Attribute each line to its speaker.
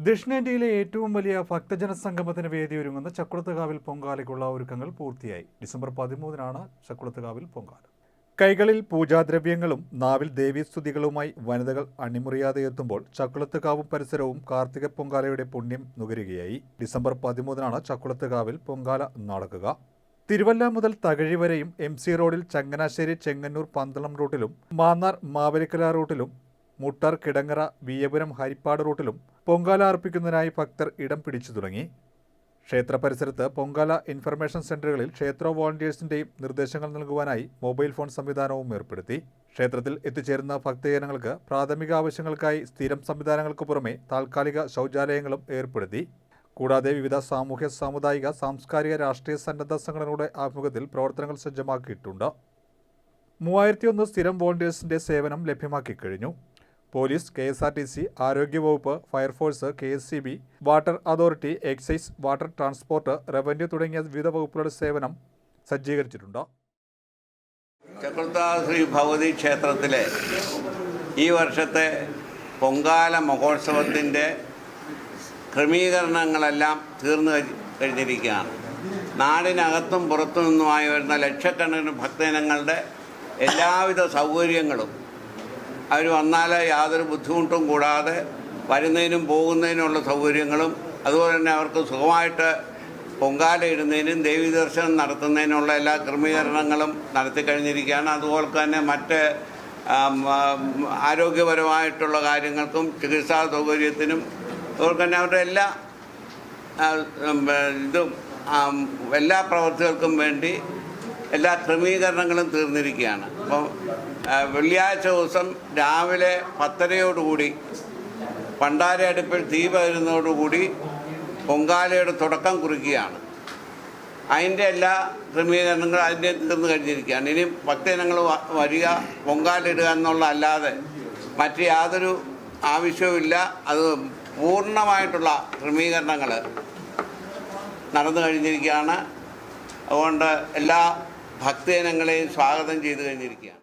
Speaker 1: ദക്ഷിണേന്ത്യയിലെ ഏറ്റവും വലിയ ഭക്തജന സംഗമത്തിന് വേദിയൊരുങ്ങുന്ന ചക്കുളത്തുകാവിൽ പൊങ്കാലയ്ക്കുള്ള ഒരുക്കങ്ങൾ പൂർത്തിയായി. ഡിസംബർ 13-നാണ് ചക്കുളത്തുകാവിൽ പൊങ്കാല. കൈകളിൽ പൂജാദ്രവ്യങ്ങളും നാവിൽ ദേവീസ്തുതികളുമായി വനിതകൾ അണിമുറിയാതെ എത്തുമ്പോൾ ചക്കുളത്തുകാവും പരിസരവും കാർത്തിക പൊങ്കാലയുടെ പുണ്യം നുകരുകയായി. ഡിസംബർ 13-നാണ് ചക്കുളത്തുകാവിൽ പൊങ്കാല നടക്കുക. തിരുവല്ല മുതൽ തകഴി വരെയും MC റോഡിൽ ചങ്ങനാശ്ശേരി ചെങ്ങന്നൂർ പന്തളം റൂട്ടിലും മാന്നാർ മാവേലിക്കര റൂട്ടിലും മുട്ടാർ കിടങ്ങറ വിയപുരം ഹരിപ്പാട് റൂട്ടിലും പൊങ്കാല അർപ്പിക്കുന്നതിനായി ഭക്തർ ഇടം പിടിച്ചു തുടങ്ങി. ക്ഷേത്ര പരിസരത്ത് പൊങ്കാല ഇൻഫർമേഷൻ സെന്ററുകളിൽ ക്ഷേത്ര വോളണ്ടിയേഴ്സിന്റെയും നിർദ്ദേശങ്ങൾ നൽകുവാനായി മൊബൈൽ ഫോൺ സംവിധാനവും ഏർപ്പെടുത്തി. ക്ഷേത്രത്തിൽ എത്തിച്ചേരുന്ന ഭക്തജനങ്ങൾക്ക് പ്രാഥമിക ആവശ്യങ്ങൾക്കായി സ്ഥിരം സംവിധാനങ്ങൾക്ക് പുറമെ താൽക്കാലിക ശൗചാലയങ്ങളും ഏർപ്പെടുത്തി. കൂടാതെ വിവിധ സാമൂഹ്യ സാമുദായിക സാംസ്കാരിക രാഷ്ട്രീയ സന്നദ്ധ സംഘടനകളുടെ ആഭിമുഖ്യത്തിൽ പ്രവർത്തനങ്ങൾ സജ്ജമാക്കിയിട്ടുണ്ട്. 3001 സ്ഥിരം വോളണ്ടിയേഴ്സിന്റെ സേവനം ലഭ്യമാക്കി കഴിഞ്ഞു. പോലീസ്, KSRTC, ആരോഗ്യവകുപ്പ്, fire force, KSCB, water authority, excise, water transport, revenue തുടങ്ങിയ വിവിധ വകുപ്പുകളുടെ സേവനം സജ്ജീകരിച്ചിട്ടുണ്ട്.
Speaker 2: ചക്കുളത്തുകാവ് ശ്രീ ഭഗവതി ക്ഷേത്രത്തിലെ ഈ വർഷത്തെ പൊങ്കാല മഹോത്സവത്തിൻ്റെ ക്രമീകരണങ്ങളെല്ലാം തീർന്നു കഴിഞ്ഞിരിക്കുകയാണ്. നാടിനകത്തും പുറത്തു നിന്നുമായി വരുന്ന ലക്ഷക്കണക്കിന് ഭക്തജനങ്ങളുടെ എല്ലാവിധ സൗകര്യങ്ങളും അവർ വന്നാൽ യാതൊരു ബുദ്ധിമുട്ടും കൂടാതെ വരുന്നതിനും പോകുന്നതിനുള്ള സൗകര്യങ്ങളും അതുപോലെ തന്നെ അവർക്ക് സുഖമായിട്ട് പൊങ്കാല ഇടുന്നതിനും ദേവീ ദർശനം നടത്തുന്നതിനുള്ള എല്ലാ ക്രമീകരണങ്ങളും നടത്തി കഴിഞ്ഞിരിക്കുകയാണ്. അതുപോലെ തന്നെ മറ്റ് ആരോഗ്യപരമായിട്ടുള്ള കാര്യങ്ങൾക്കും ചികിത്സാ സൗകര്യത്തിനും അതുപോലെ തന്നെ അവരുടെ എല്ലാ പ്രവൃത്തികൾക്കും വേണ്ടി എല്ലാ ക്രമീകരണങ്ങളും തീർന്നിരിക്കുകയാണ്. അപ്പം വെള്ളിയാഴ്ച ദിവസം രാവിലെ 10:30 പണ്ടാര അടുപ്പിൽ തീ പകരുന്നതോടുകൂടി പൊങ്കാലയുടെ തുടക്കം കുറിക്കുകയാണ്. അതിൻ്റെ എല്ലാ ക്രമീകരണങ്ങളും അതിൻ്റെ തീർന്നു കഴിഞ്ഞിരിക്കുകയാണ്. ഇനി ഭക്തജനങ്ങൾ വരിക, പൊങ്കാലിടുക എന്നുള്ള അല്ലാതെ മറ്റ് യാതൊരു ആവശ്യവുമില്ല. അത് പൂർണ്ണമായിട്ടുള്ള ക്രമീകരണങ്ങൾ നടന്നു കഴിഞ്ഞിരിക്കുകയാണ്. അതുകൊണ്ട് എല്ലാ ഭക്തജനങ്ങളെയും സ്വാഗതം ചെയ്തു കഴിഞ്ഞിരിക്കുകയാണ്.